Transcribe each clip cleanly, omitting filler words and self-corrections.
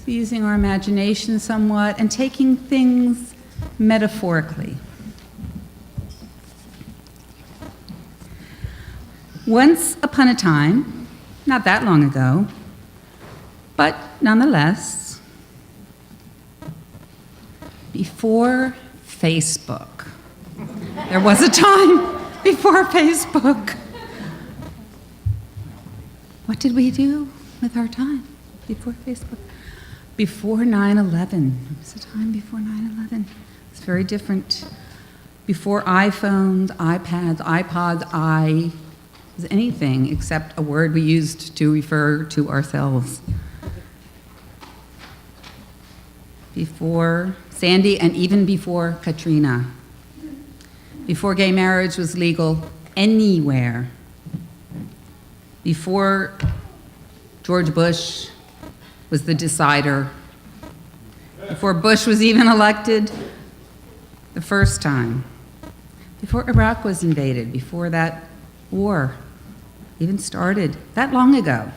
using our imagination somewhat and taking things metaphorically. Once upon a time, not that long ago, but nonetheless, before Facebook, there was a time before Facebook. What did we do with our time before Facebook? Before 9/11. It was a time before 9/11. It's very different. Before iPhones, iPads, iPods, was anything except a word we used to refer to ourselves. Before Sandy and even before Katrina. Before gay marriage was legal anywhere. Before George Bush was the decider. Before Bush was even elected the first time. Before Iraq was invaded, before that war even started that long ago.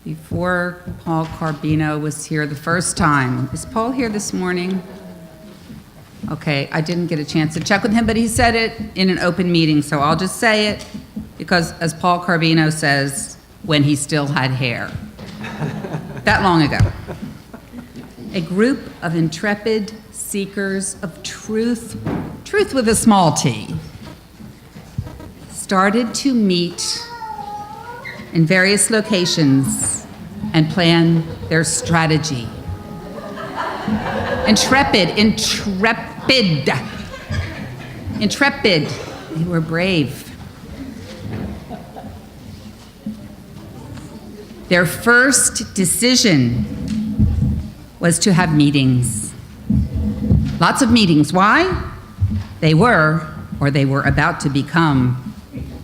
Before Paul Carbino was here the first time. Is Paul here this morning? Okay, I didn't get a chance to check with him, but he said it in an open meeting, so I'll just say it because, as Paul Carbino says, when he still had hair. That long ago. A group of intrepid seekers of truth, truth with a small t, started to meet in various locations and plan their strategy. Intrepid. They were brave. Their first decision was to have meetings. Lots of meetings. Why? They were, or they were about to become,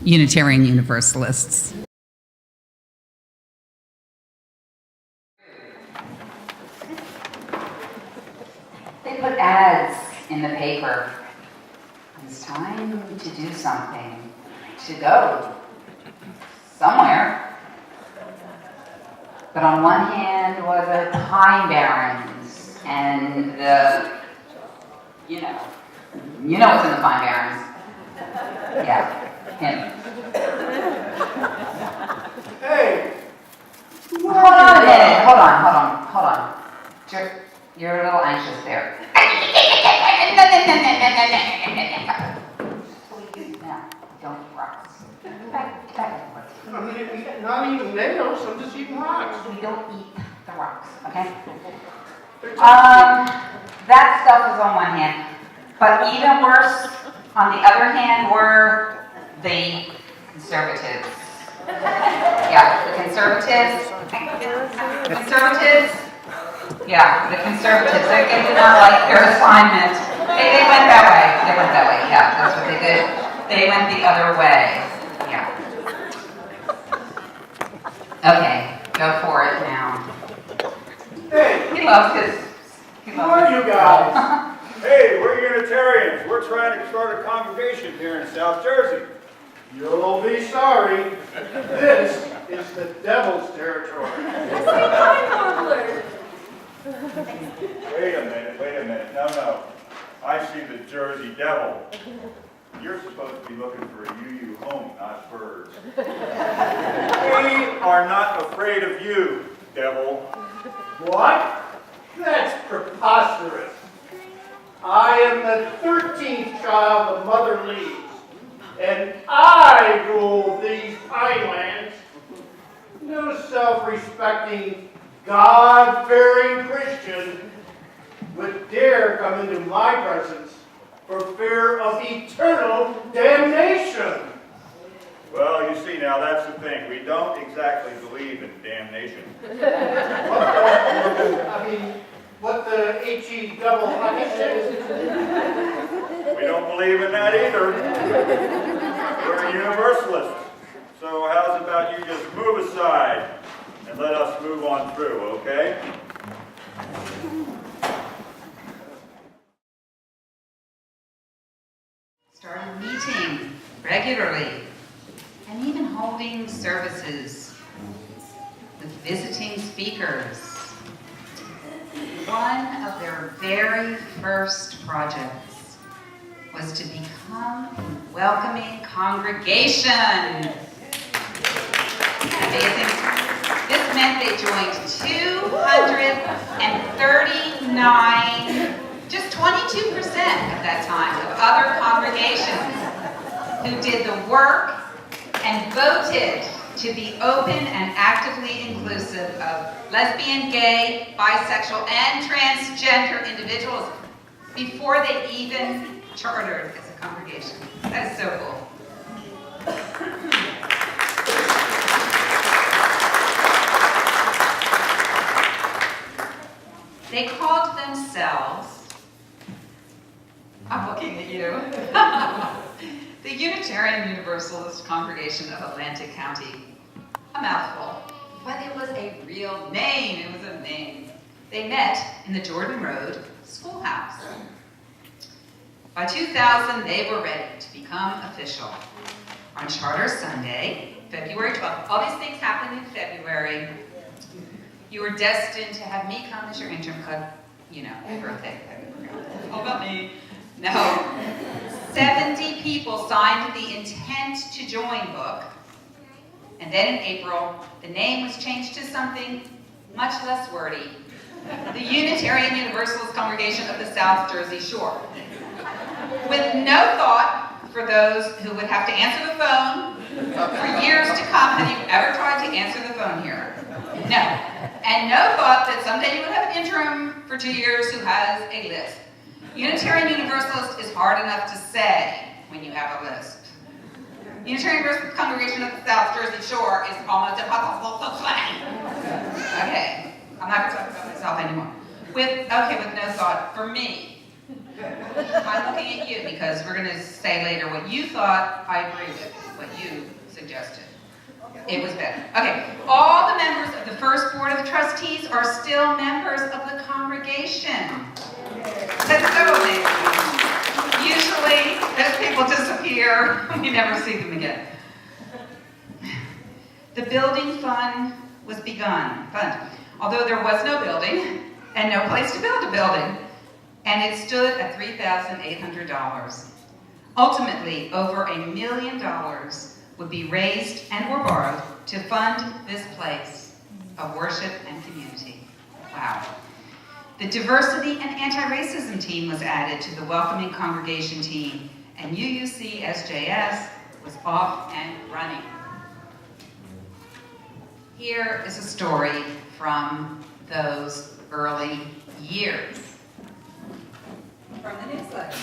Unitarian Universalists. They put ads in the paper. It's time to do something, to go somewhere. But on one hand were the pine barrens and the, you know what's in the pine barrens. Yeah, him. Hey! Hold on a minute, hold on. You're a little anxious there. Now, don't eat rocks. Back. I'm not eating nails, I'm just eating rocks. We don't eat the rocks, okay? That stuff is on one hand. But even worse, on the other hand, were the conservatives. Yeah, the conservatives. Yeah, the conservatives. They did not like their assignment. They went that way. Yeah, that's what they did. They went the other way. Yeah. Okay, go for it now. Hey! He loves his. Who are you guys? Hey, we're Unitarians. We're trying to start a congregation here in South Jersey. You'll be sorry. This is the devil's territory. Wait a minute. No. I see the Jersey Devil. You're supposed to be looking for a UU home, not birds. We are not afraid of you, devil. What? That's preposterous. I am the 13th child of Mother Leaves, and I rule these pinelands. No self-respecting, God-fearing Christian would dare come into my presence for fear of eternal damnation. Well, you see now, that's the thing. We don't exactly believe in damnation. What the H-E double honey says. We don't believe in that either. We're a universalist. So how's about you just move aside and let us move on through, okay? Started meeting regularly and even holding services with visiting speakers. one of their very first projects was to become a welcoming congregation. Amazing. This meant they joined 239, just 22% at that time, of other congregations who did the work and voted to be open and actively inclusive of lesbian, gay, bisexual, and transgender individuals before they even chartered as a congregation. That is so cool. They called themselves, I'm looking at you, the Unitarian Universalist Congregation of Atlantic County. A mouthful, but it was a real name. It was a name. They met in the Jordan Road schoolhouse. By 2000, they were ready to become official. On Charter Sunday, February 12th, all these things happened in February. You were destined to have me come as your interim cut, birthday. All about me. No. 70 people signed the intent to join book. And then in April, the name was changed to something much less wordy. The Unitarian Universalist Congregation of the South Jersey Shore. With no thought for those who would have to answer the phone for years to come. Have you ever tried to answer the phone here? No. And no thought that someday you would have an interim for 2 years who has a list. Unitarian Universalist is hard enough to say when you have a list. Unitarian Universalist Congregation of the South Jersey Shore is almost impossible to say. Okay, I'm not going to talk about myself anymore. With no thought for me. I'm looking at you because we're going to say later what you thought. I agree with what you suggested. It was better. Okay, all the members of the first board of trustees are still members of the congregation. That's so amazing. Usually, those people disappear. We never see them again. The building fund was begun. Although there was no building and no place to build a building. And it stood at $3,800. Ultimately, over $1 million would be raised and or borrowed to fund this place of worship and community. Wow. The diversity and anti-racism team was added to the welcoming congregation team, and UUCSJS was off and running. Here is a story from those early years. From the newsletter.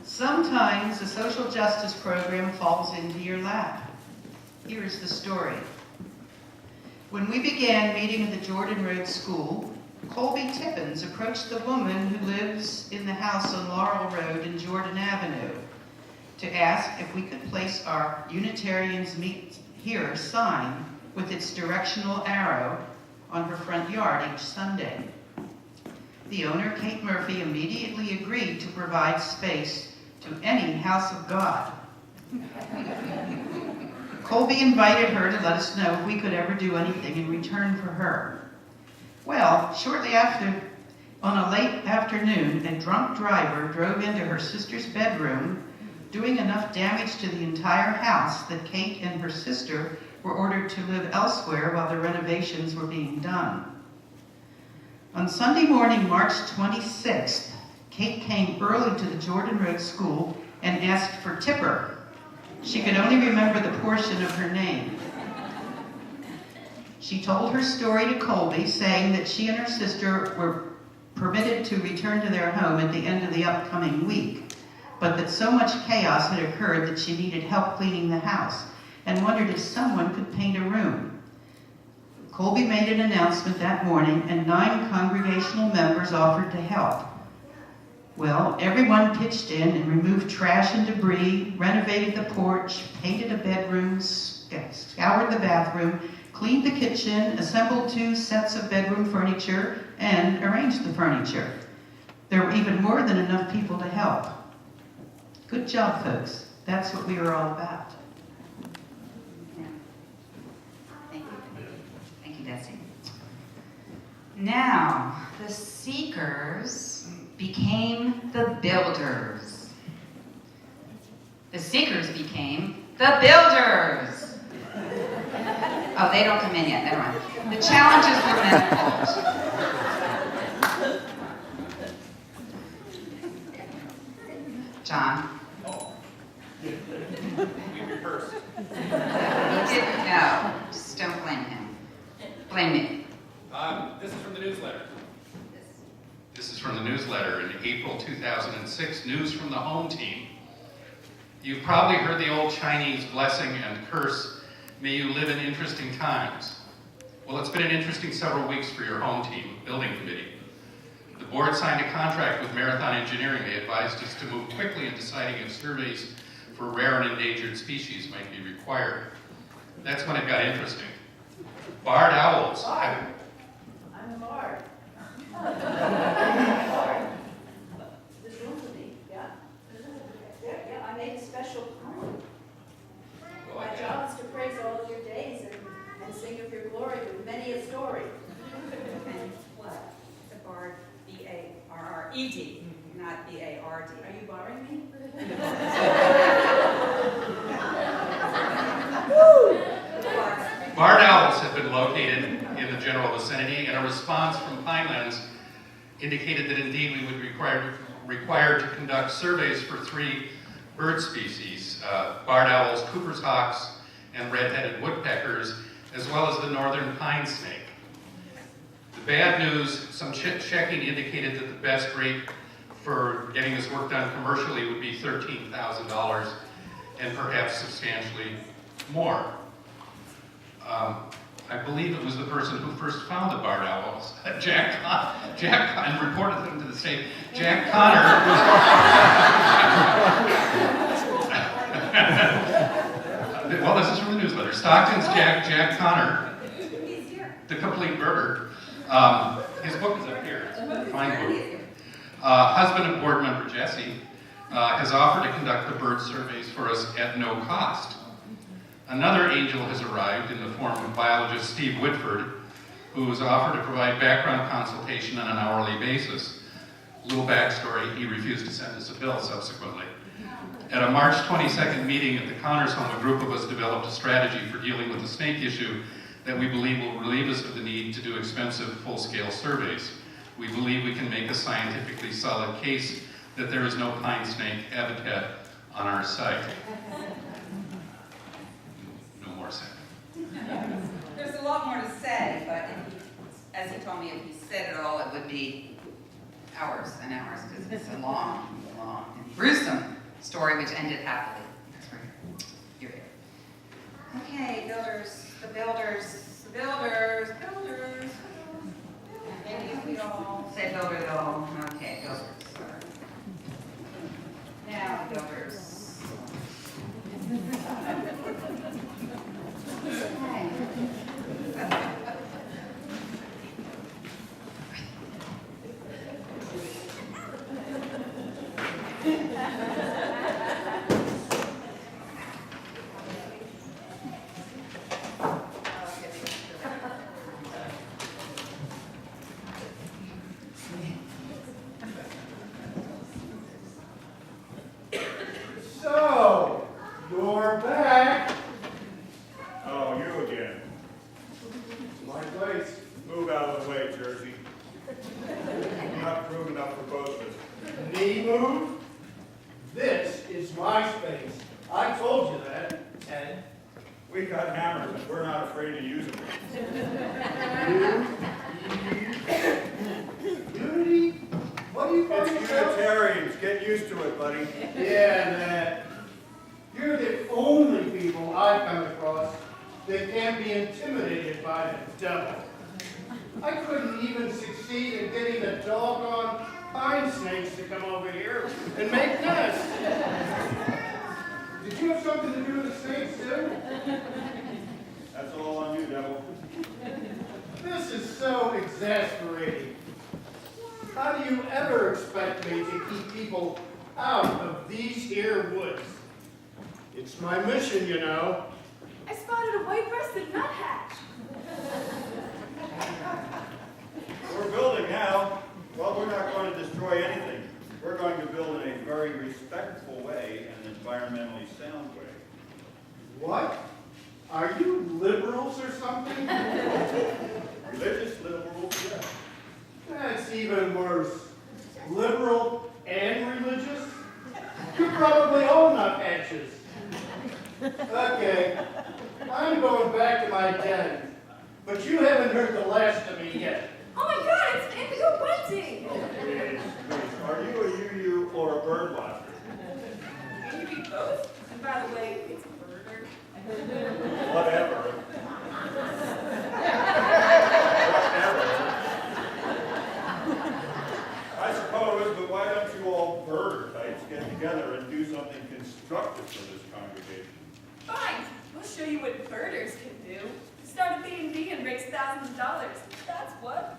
Sometimes a social justice program falls into your lap. Here is the story. When we began meeting at the Jordan Road School, Colby Tippins approached the woman who lives in the house on Laurel Road and Jordan Avenue to ask if we could place our Unitarians Meet Here sign with its directional arrow on her front yard each Sunday. The owner, Kate Murphy, immediately agreed to provide space to any house of God. Colby invited her to let us know if we could ever do anything in return for her. Well, shortly after, on a late afternoon, a drunk driver drove into her sister's bedroom, doing enough damage to the entire house that Kate and her sister were ordered to live elsewhere while the renovations were being done. On Sunday morning, March 26th, Kate came early to the Jordan Road School and asked for Tipper. She could only remember the portion of her name. She told her story to Colby, saying that she and her sister were permitted to return to their home at the end of the upcoming week, but that so much chaos had occurred that she needed help cleaning the house and wondered if someone could paint a room. Colby made an announcement that morning, and 9 congregational members offered to help. Well, everyone pitched in and removed trash and debris, renovated the porch, painted the bedrooms, scoured the bathroom, cleaned the kitchen, assembled 2 sets of bedroom furniture, and arranged the furniture. There were even more than enough people to help. Good job, folks. That's what we were all about. Thank you. Thank you, Betsy. Now, the seekers became the builders. The seekers became the builders. Oh, they don't come in yet, never mind. The challenges were manifold. John? We rehearsed. He didn't know. Just don't blame him. Blame me. This is from the newsletter. This is from the newsletter in April 2006, news from the home team. You've probably heard the old Chinese blessing and curse, may you live in interesting times. Well, it's been an interesting several weeks for your home team, building committee. The board signed a contract with Marathon Engineering. They advised us to move quickly in deciding if surveys for rare and endangered species might be required. That's when it got interesting. Barred owls. I'm a bard. This room for me, yeah? Yeah, I made a special poem. My job is to praise all of your days and sing of your glory with many a story. And what? The bard, B-A-R-R-E-D, not B-A-R-D. Are you barring me? Barred owls have been located in the general vicinity, and a response from Pinelands indicated that indeed we would be required to conduct surveys for 3 bird species, barred owls, Cooper's hawks, and red-headed woodpeckers, as well as the northern pine snake. The bad news, some checking indicated that the best rate for getting this work done commercially would be $13,000 and perhaps substantially more. I believe it was the person who first found the barred owls, Jack and reported them to the state. Jack Connor was, well, this is from the newsletter. Stockton's Jack Connor, The Complete Birder. His book is up here. It's a fine book. Husband of board member Jesse has offered to conduct the bird surveys for us at no cost. Another angel has arrived in the form of biologist Steve Whitford, who has offered to provide background consultation on an hourly basis. Little backstory, he refused to send us a bill subsequently. At a March 22nd meeting at the Connors home, a group of us developed a strategy for dealing with the snake issue that we believe will relieve us of the need to do expensive full-scale surveys. We believe we can make a scientifically solid case that there is no pine snake habitat on our site. No more saying. There's a lot more to say, but as he told me, if he said it all, it would be hours and hours, because it's a long, and gruesome story which ended happily. Because you're here. Okay, builders, the builders. Maybe if we all say builders all. Okay, builders. Now, builders. So, you're back. Oh, you again. My place. Move out of the way, Jersey. You're not proving up for both of us. Knee move? This is my space. I told you that, Ted. We got hammers and we're not afraid to use them. Unity? What do you call It's yourself? Unitarians. Get used to it, buddy. Yeah, that. You're the only people I've come across that can't be intimidated by the devil. I couldn't even succeed in getting the doggone pine snakes to come over here and make nests. Did you have something to do with the snakes too? That's all on you, devil. This is so exasperating. How do you ever expect me to keep people out of these here woods? It's my mission, you know. I spotted a white-breasted nuthatch. Well, we're not going to destroy anything. We're going to build in a very respectful way and environmentally sound way. What? Are you liberals or something? Religious liberals, yes. That's even worse. Liberal and religious? You're probably all nuthatches. Okay, I'm going back to my den. But you haven't heard the last of me yet. Oh my God, it's Indigo Bunting! Please, are you a UU or a bird watcher? Can you be both? And by the way, it's a burger. Whatever. Whatever. I suppose, but why don't you all bird types get together and do something constructive for this congregation? Fine, we'll show you what birders can do. Start a B&B and raise thousands of dollars. That's what.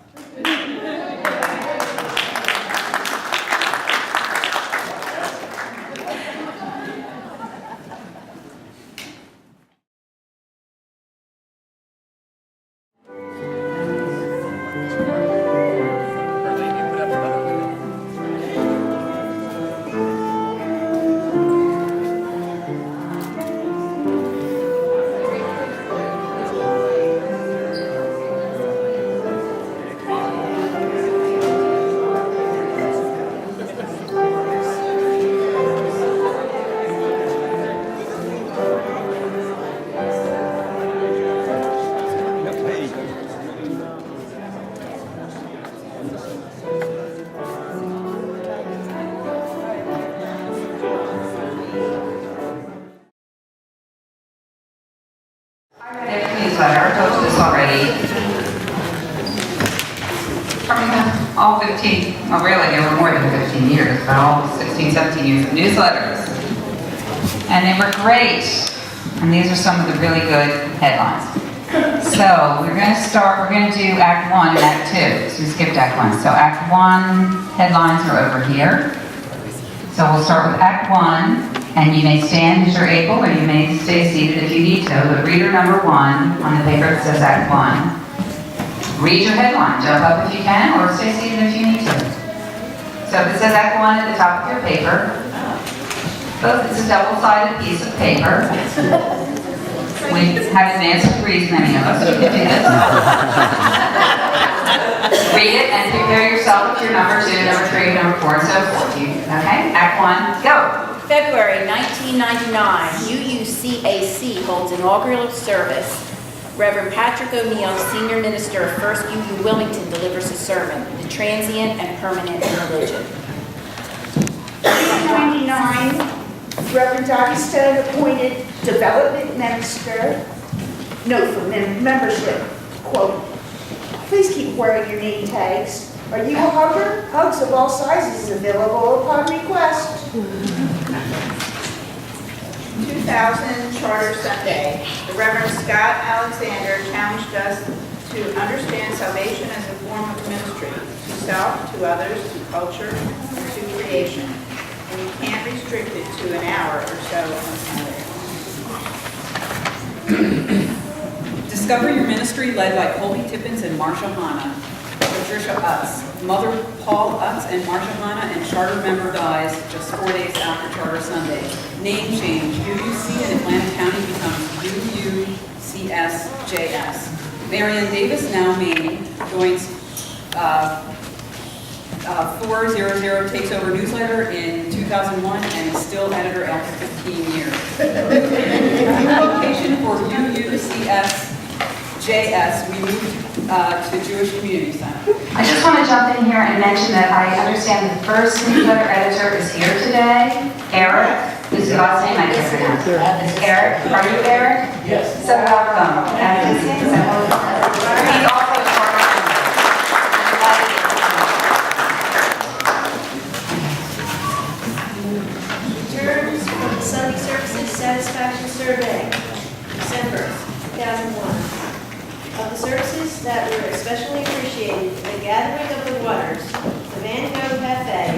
Newsletter, I told you this already. From all 15, well really there were more than 15 years, but all 16, 17 years of newsletters. And they were great. And these are some of the really good headlines. So we're going to do Act 1 and Act 2. So we skipped Act 1. So Act 1 headlines are over here. So we'll start with Act 1. And you may stand as you're able, or you may stay seated if you need to. But reader number 1 on the paper that says Act 1. Read your headline. Jump up if you can, or stay seated if you need to. So if it says Act 1 at the top of your paper, it's a double-sided piece of paper. We have advanced degrees, many of us. You can do this. Read it and prepare yourself with your number 2, number 3, number 4, and so forth. Okay? Act 1, go. February 1999, UUCAC holds inaugural service. Reverend Patrick O'Neill, Senior Minister of First UU Wilmington, delivers a sermon, The Transient and Permanent in Religion. 1999, Reverend Dottie Stone appointed Development Minister, note for membership, quote, please keep wearing your name tags. Are you a hugger? Hugs of all sizes available upon request. 2000 Charter Sunday, the Reverend Scott Alexander challenged us to understand salvation as a form of ministry, to self, to others, to culture, and to creation. And you can't restrict it to an hour or so on Sunday. Discover your ministry led by Colby Tippins and Marsha Hanna. Patricia Utz. Mother Paul Utz and Marsha Hanna, and charter member dies just 4 days after Charter Sunday. Name change. UUC in Atlantic County becomes UUCSJS. Marianne Davis, now Maine, joins 400, takes over newsletter in 2001 and is still editor after 15 years. Location for UUCSJS, we moved to Jewish Community Center. I just want to jump in here and mention that I understand the first newsletter editor is here today, Eric. Who's the last name I can't pronounce? Eric. Are you Eric? Yes. So welcome. He's also a board member. Returns from the Sunday Services Satisfaction Survey, December 2001. Of the services that were especially appreciated, the Gathering of the Waters, the Van Gogh Cafe,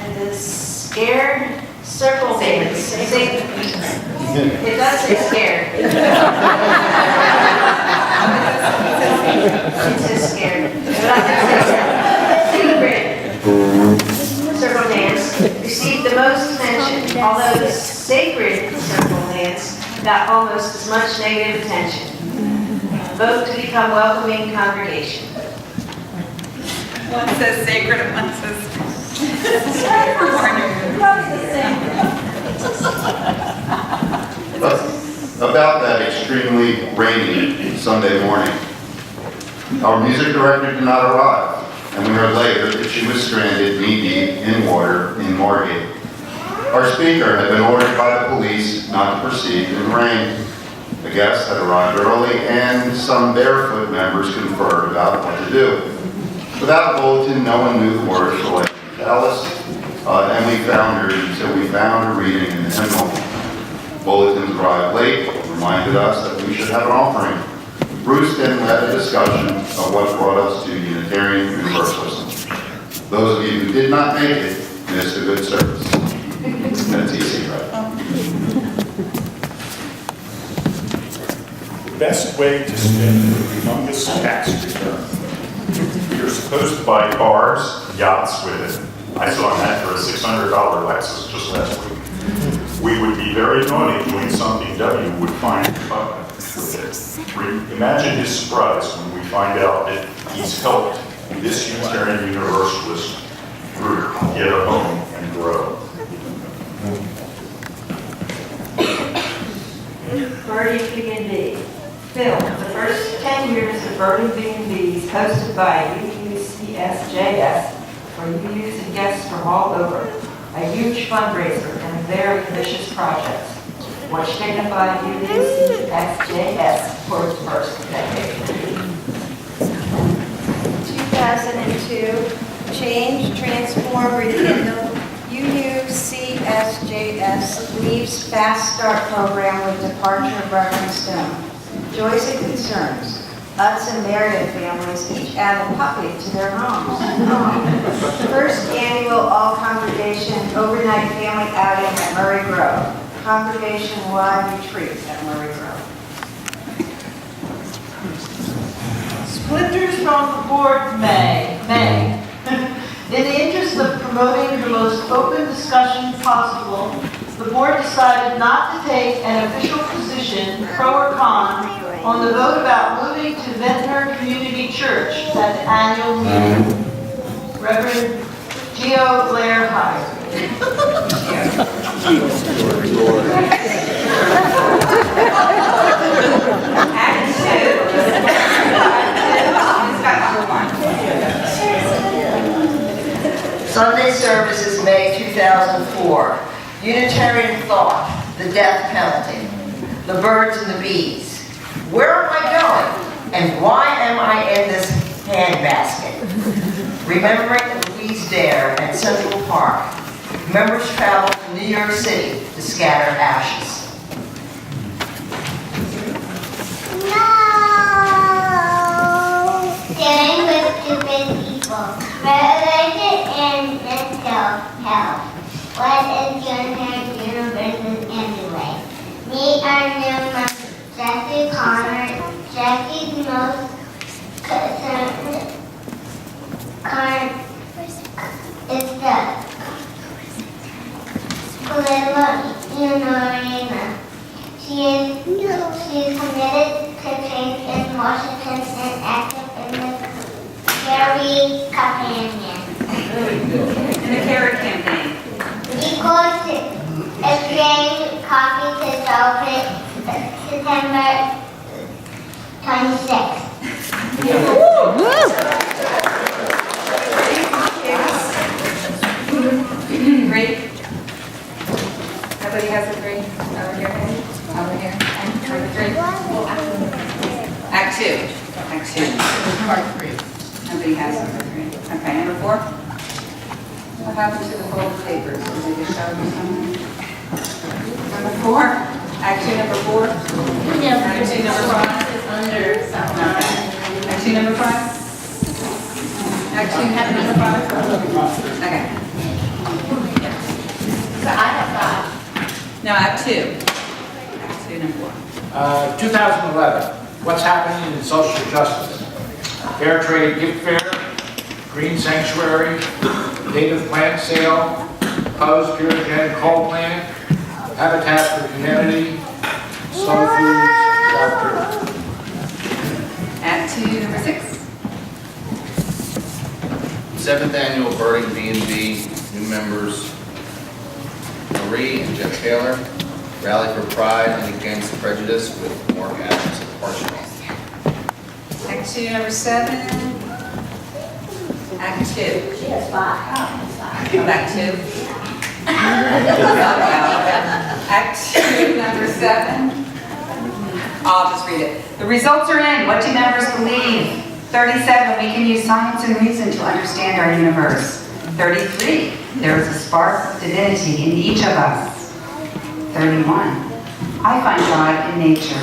and the Scared Circle Dance. It does say scared. It says scared. But I can say secret. received the most attention, although the sacred Central Dance got almost as much negative attention. Vote to become welcoming congregation. One says sacred and one says. About that extremely rainy Sunday morning, our music director did not arrive, and we heard later that she was stranded knee-deep in water in Moorgate. Our speaker had been ordered by the police not to proceed in the rain. The guests had arrived early, and some barefoot members conferred about what to do. Without a bulletin, no one knew the words for Lady Alice, and we found her reading in the hymnal. Bulletins arrived late, reminded us that we should have an offering. Bruce then led a discussion of what brought us to Unitarian Universalism. Those of you who did not make it missed a good service. That's easy, right? The best way to spend a humongous tax return. You're supposed to buy cars, yachts with it. I saw an ad for a $600 Lexus just last week. We would be very naughty doing something W would find with it. Imagine his surprise when we find out that he's helped this Unitarian Universalist group get a home and grow. Birdie B&B. Film, the first 10 years of Birdie B&Bs hosted by UUCSJS for UUs and guests from all over. A huge fundraiser and very ambitious project, which dignified UUCSJS for its first decade. 2002, change, transform, rekindle. UUCSJS leaves Fast Start program with departure of Reverend Stone. Joys and concerns. Utz and Meredith families each add a puppy to their homes. First annual all-congregation overnight family outing at Murray Grove. Congregation-wide retreat at Murray Grove. Splinters from the board May. In the interest of promoting the most open discussion possible, the board decided not to take an official position, pro or con, on the vote about moving to Ventnor Community Church at the annual meeting. Reverend Geo Blair Hire. Sunday services, May 2004. Unitarian thought, the death penalty, the birds and the bees. Where am I going? And why am I in this handbasket? Remembering Louise Dare at Central Park. Members travel to New York City to scatter ashes. No! Dealing with stupid people. Religion and mental health. What is Unitarian Universalism anyway? Meet our new members, Jackie Connor. Jackie's most concerned is the Unorina. She is committed to change in Washington and active in the Carrie Companion. In the Carrot campaign. Equal to exchange coffee to celebrate September 26th. Great. Nobody has a three? Over here? Over here? Number three? Act two. Act two. Part three. Nobody has number three. Okay, number four? What happened to the folded papers? Did they just show me something? Number four? Act two, number four? Act two, number five? Act two, number five? Act two, number five? Okay. I have five. No, Act two. Act two, number one. 2011, what's happening in social justice? Fair trade gift fair, green sanctuary, native plant sale, proposed Puritan coal plant, Habitat for Humanity, Soul Food, Dr. Act 2, number 6. 7th Annual Birding B&B, new members Marie and Jeff Taylor, Rally for Pride and Against Prejudice with more Adams and Parchment. Act 2, number 7. Act 2. She has 5. Act 2. Act 2, number 7. I'll just read it. The results are in. What do members believe? 37, we can use science and reason to understand our universe. 33, there is a spark of divinity in each of us. 31, I find God in nature.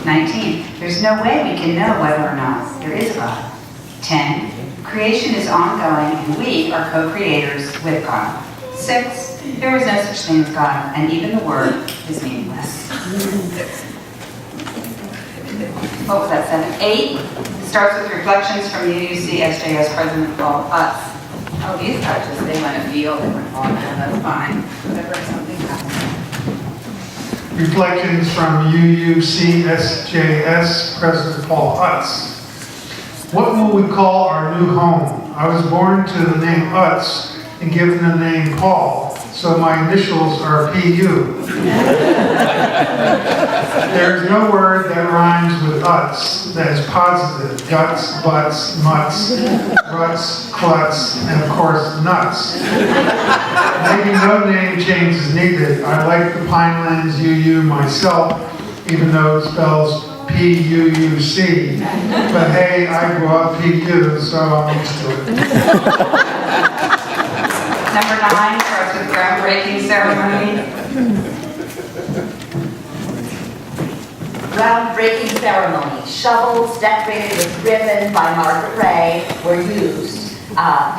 19, there's no way we can know whether or not there is God. 10, creation is ongoing and we are co-creators with God. 6, there is no such thing as God, and even the word is meaningless. What was that, 7? 8, starts with reflections from UUCSJS President Paul Utz. Oh, these guys just, they went afield, they went on, that's fine. Whatever, something happened. Reflections from UUCSJS President Paul Utz. What will we call our new home? I was born to the name Utz and given the name Paul, so my initials are PU. There's no word that rhymes with Utz that is positive. Guts, butts, mutts, ruts, klutz, and of course, nuts. Maybe no name change is needed. I like the Pinelands UU myself, even though it spells P-U-U-C. But hey, I grew up PU, so I'm used to it. Number 9 starts with groundbreaking ceremony. Groundbreaking ceremony. Shovels decorated with ribbon by Margaret Ray were used.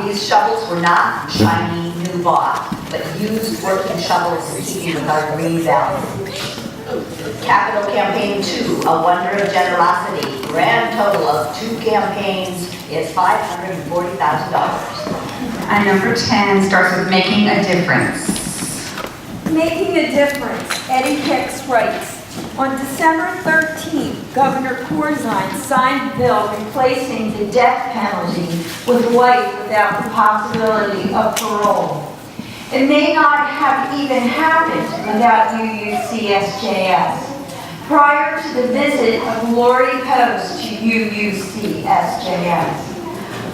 These shovels were not shiny, new bought, but used working shovels in keeping with our green belt. Capital Campaign 2, a wonder of generosity. Grand total of 2 campaigns is $540,000. And number 10 starts with making a difference. Making a difference, Eddie Hicks writes, on December 13th, Governor Corzine signed a bill replacing the death penalty with life without the possibility of parole. It may not have even happened without UUCSJS. Prior to the visit of Lori Post to UUCSJS,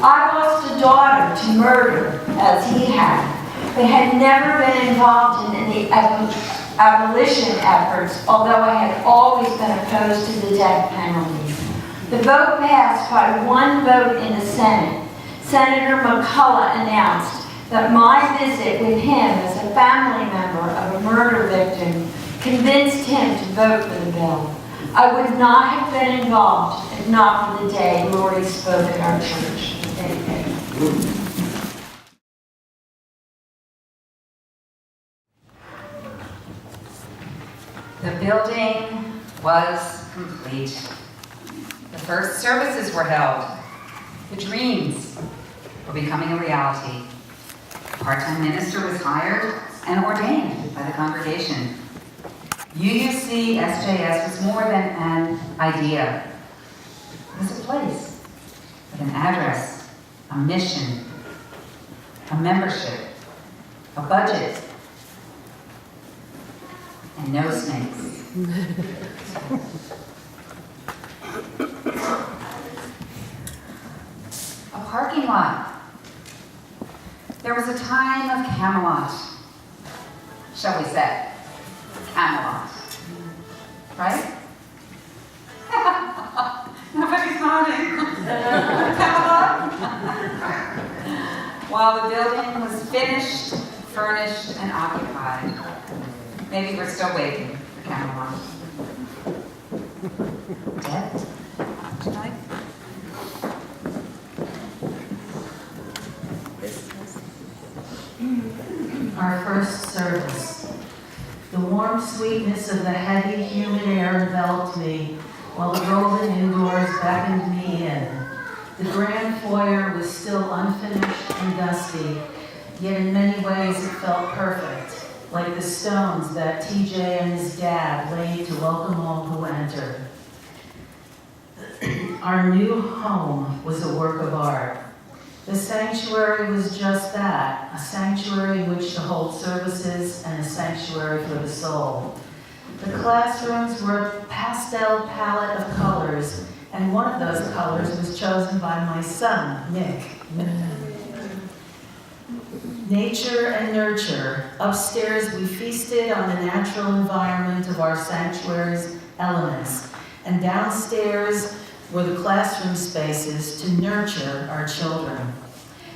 I lost a daughter to murder, as he had, but had never been involved in the abolition efforts, although I had always been opposed to the death penalty. The vote passed by 1 vote in the Senate. Senator McCullough announced that my visit with him as a family member of a murder victim convinced him to vote for the bill. I would not have been involved if not for the day Lori spoke at our church. The building was complete. The first services were held. The dreams were becoming a reality. A part-time minister was hired and ordained by the congregation. UUCSJS was more than an idea. It was a place with an address, a mission, a membership, a budget, and no snakes. A parking lot. There was a time of Camelot, shall we say? Camelot. Right? Nobody's nodding. Camelot? While the building was finished, furnished, and occupied. Maybe we're still waiting for Camelot. Dead? Tonight? Our first service. The warm sweetness of the heavy, humid air enveloped me, while the rolling indoors beckoned me in. The grand foyer was still unfinished and dusty, yet in many ways it felt perfect, like the stones that TJ and his dad laid to welcome all who entered. Our new home was a work of art. The sanctuary was just that, a sanctuary in which to hold services and a sanctuary for the soul. The classrooms were a pastel palette of colors, and one of those colors was chosen by my son, Nick. Nature and nurture. Upstairs, we feasted on the natural environment of our sanctuary's elements, and downstairs were the classroom spaces to nurture our children.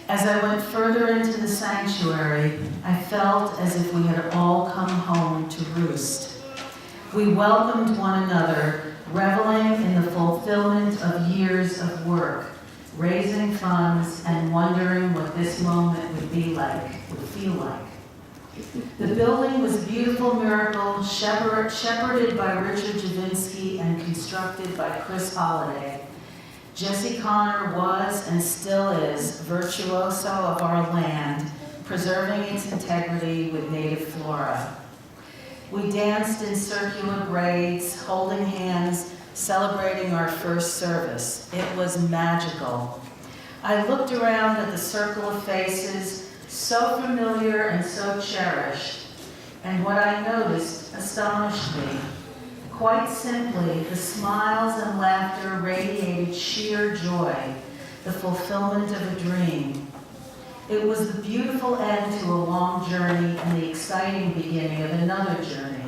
As I went further into the sanctuary, I felt as if we had all come home to roost. We welcomed one another, reveling in the fulfillment of years of work, raising funds and wondering what this moment would be like, would feel like. The building was a beautiful miracle, shepherded by Richard Javinsky and constructed by Chris Holliday. Jesse Connor was and still is virtuoso of our land, preserving its integrity with native flora. We danced in circular braids, holding hands, celebrating our first service. It was magical. I looked around at the circle of faces, so familiar and so cherished, and what I noticed astonished me. Quite simply, the smiles and laughter radiated sheer joy, the fulfillment of a dream. It was the beautiful end to a long journey and the exciting beginning of another journey.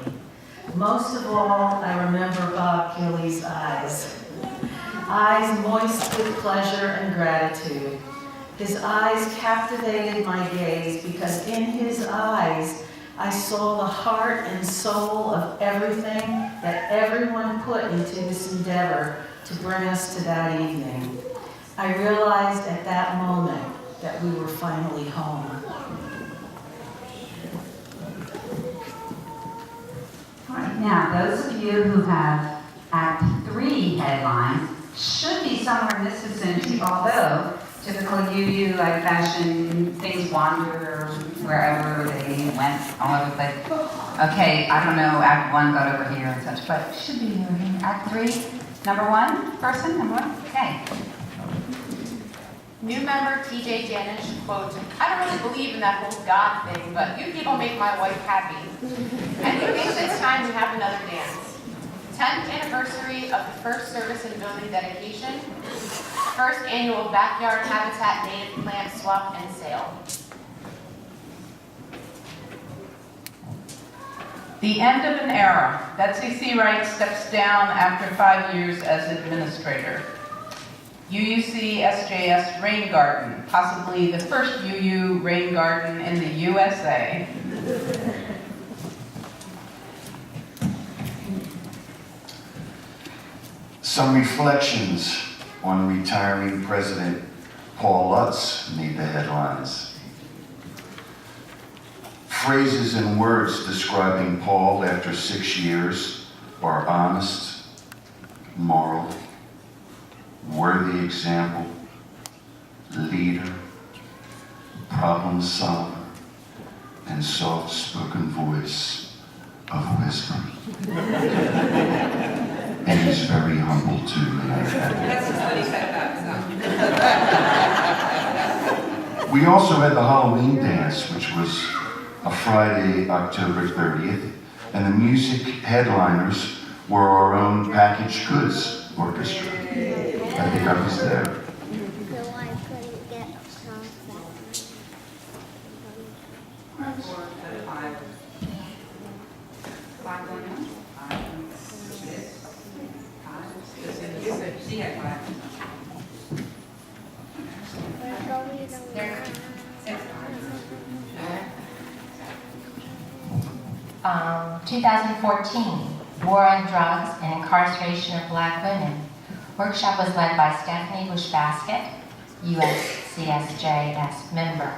Most of all, I remember Bob Kelly's eyes. Eyes moist with pleasure and gratitude. His eyes captivated my gaze because in his eyes, I saw the heart and soul of everything that everyone put into this endeavor to bring us to that evening. I realized at that moment that we were finally home. All right, now, those of you who have Act 3 headlines should be somewhere in this vicinity, although typical UU, like fashion, things wander wherever they went, all over the place. Okay, I don't know, Act 1 got over here and such, but it should be over here. Act 3, number 1, person, number 1, okay. New member TJ Janish, quote, I don't really believe in that whole God thing, but you people make my wife happy. And he thinks it's time we have another dance. 10th anniversary of the first service and building dedication. First annual backyard habitat native plant swap and sale. The end of an era. Betsy Seawright steps down after 5 years as administrator. UUCSJS Rain Garden, possibly the first UU rain garden in the USA. Some reflections on retiring President Paul Lutz made the headlines. Phrases and words describing Paul after 6 years are honest, moral, worthy example, leader, problem solver, and soft-spoken voice of wisdom. And he's very humble too. That's just what he said about himself. We also had the Halloween dance, which was a Friday, October 30th, and the music headliners were our own Packaged Goods Orchestra. I think I was there. So I couldn't get She had 2014, War on Drugs and Incarceration of Black Women. Workshop was led by Stephanie Bush-Basket, UUCSJS member.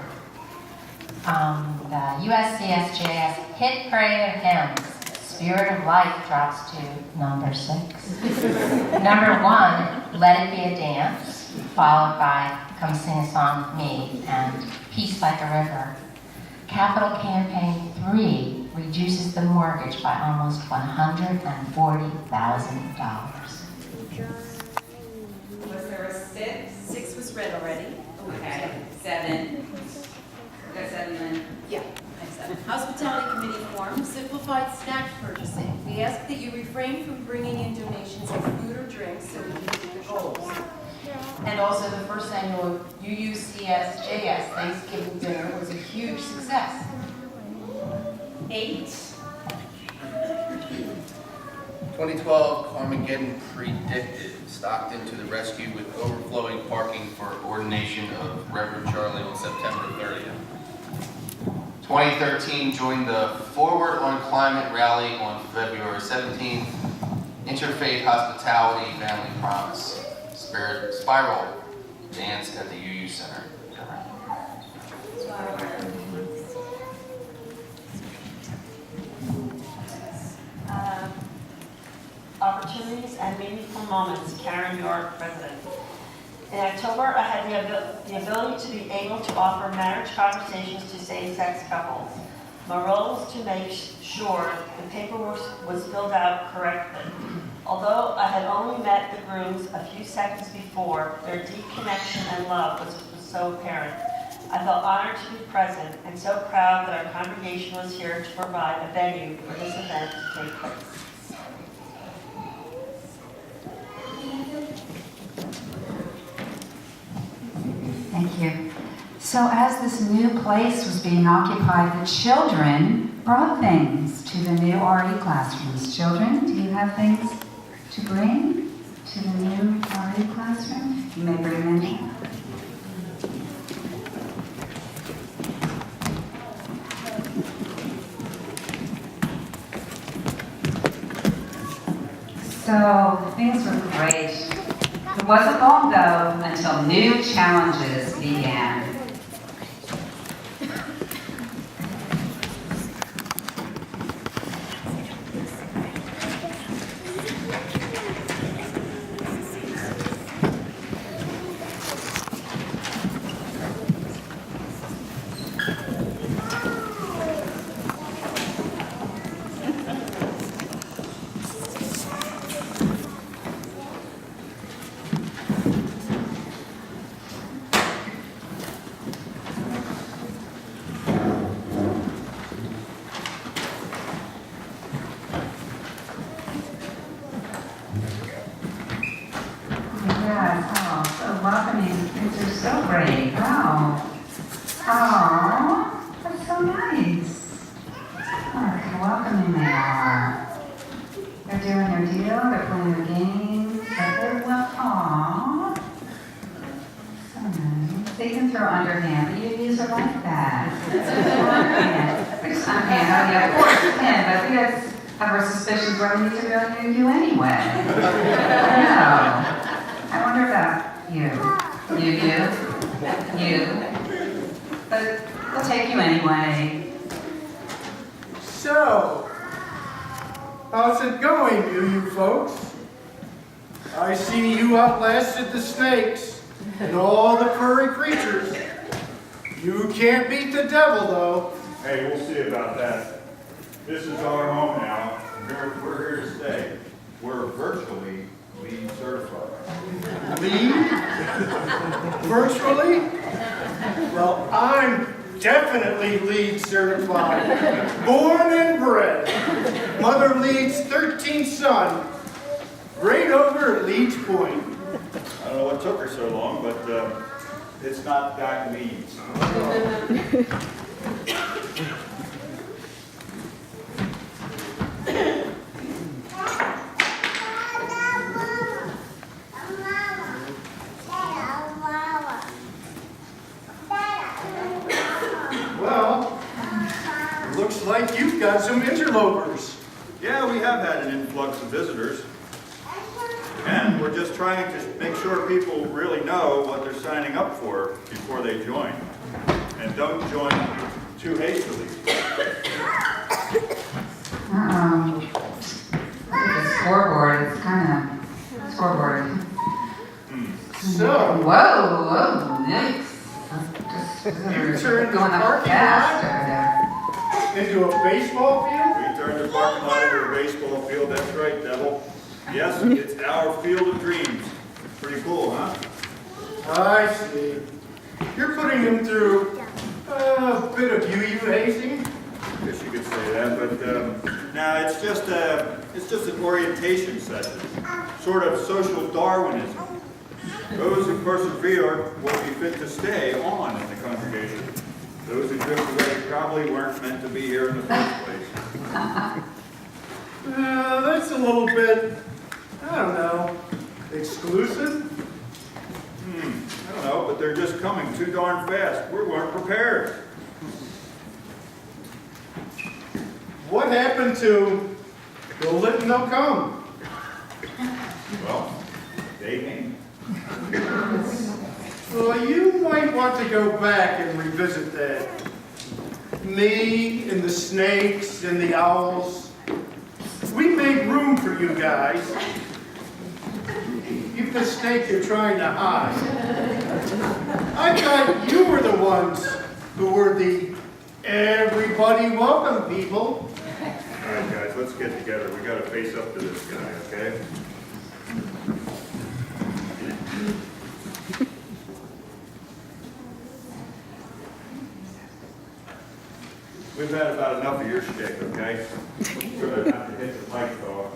The UUCSJS hit parade of hymns, Spirit of Life drops to number 6. Number 1, Let It Be a Dance, followed by Come Sing a Song with Me and Peace Like a River. Capital Campaign 3 reduces the mortgage by almost $140,000. Was there a 6? 6 was read already. Okay, 7. Got 7 then? Yeah. Hospitality Committee form, simplified snack purchasing. We ask that you refrain from bringing in donations of food or drinks so we can meet the goals. And also the first annual UUCSJS Thanksgiving dinner was a huge success. 8. 2012 Carmageddon predicted. Stockton to the rescue with overflowing parking for ordination of Reverend Charlie on September 30th. 2013 joined the Forward on Climate rally on February 17th. Interfaith Hospitality Family Promise. Spiral dance at the UU Center. Opportunities and meaningful moments, Karen York, President. In October, I had the ability to be able to offer marriage conversations to same-sex couples. My role was to make sure the paperwork was filled out correctly. Although I had only met the grooms a few seconds before, their deep connection and love was so apparent. I felt honored to be present and so proud that our congregation was here to provide a venue for this event to take place. Thank you. So as this new place was being occupied, the children brought things to the new RE classrooms. Children, do you have things to bring to the new RE classroom? You may bring them in. So things were great. It wasn't long though until new challenges began. Welcoming. These are so great. Wow. Oh, that's so nice. Look how welcoming they are. They're doing their deal. They're playing their games. But they're aww. So nice. They can throw underhand, but UUs are like that. Underhand. We're just underhand. Oh yeah, of course you can, but we have our suspicions whether these are really new to you anyway. I know. I wonder about you. You. But we'll take you anyway. So, how's it going, you folks? I see you outlasted the snakes and all the furry creatures. You can't beat the devil, though. Hey, we'll see about that. This is our home now. We're here to stay. We're virtually LEED certified. LEED? Virtually? Well, I'm definitely LEED certified. Born and bred. Mother Leeds' 13th son. Right over at Leeds Point. I don't know what took her so long, but it's not that Leeds. Well, looks like you've got some interlopers. Yeah, we have had an influx of visitors. And we're just trying to make sure people really know what they're signing up for before they join. And don't join too hastily. The scoreboard, it's kind of scoreboard. So, Whoa, nice. you turned the Going up parking fast lot over there. into a baseball field? We turned the parking lot into a baseball field, that's right, Devil. Yes, it's our field of dreams. Pretty cool, huh? I see. You're putting him through a bit of UU hazing? I guess you could say that, but no, it's just an orientation session, sort of social Darwinism. Those who persevere will be fit to stay on in the congregation. Those who drift away probably weren't meant to be here in the first place. That's a little bit, I don't know, exclusive? I don't know, but they're just coming too darn fast. We weren't prepared. What happened to the lit and they'll come? Well, they came. Well, you might want to go back and revisit that. Me and the snakes and the owls. We made room for you guys. You mistake you're trying to hide. I thought you were the ones who were the everybody welcome people. All right, guys, let's get together. We got to face up to this guy, okay? We've had about enough of your shtick, okay? We're gonna have to hit the mic, though.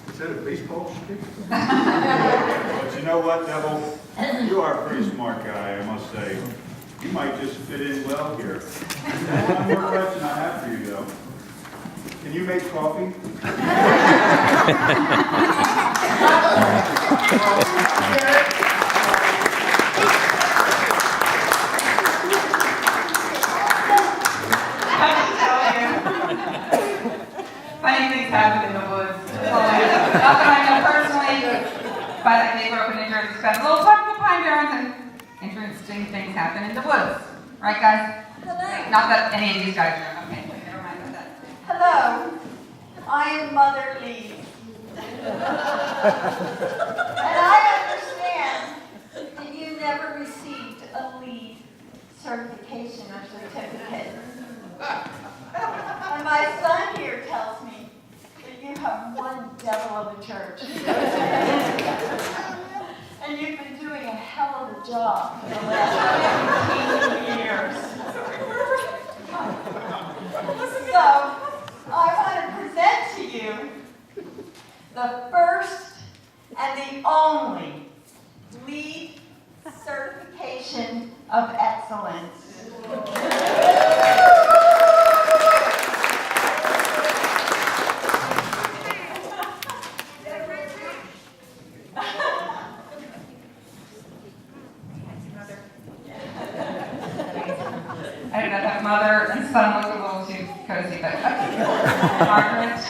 Is that a baseball stick? But you know what, Devil? You are a pretty smart guy, I must say. You might just fit in well here. One more question I have for you, though. Can you make coffee? Funny things happen in the woods. Not that I know personally, but I grew up in New Jersey, spent a little time in the Pine Barrens, and interesting things happen in the woods. Right, guys? Hello. Not that any of these guys are. Okay, never mind about that. Hello, I am Mother Lee. And I understand that you never received a lead certification or certificate. And my son here tells me that you have one devil of a church. And you've been doing a hell of a job for the last 15 years. So, I want to present to you the first and the only LEED certification of excellence. I don't know, that mother and son look a little too cozy, but Margaret.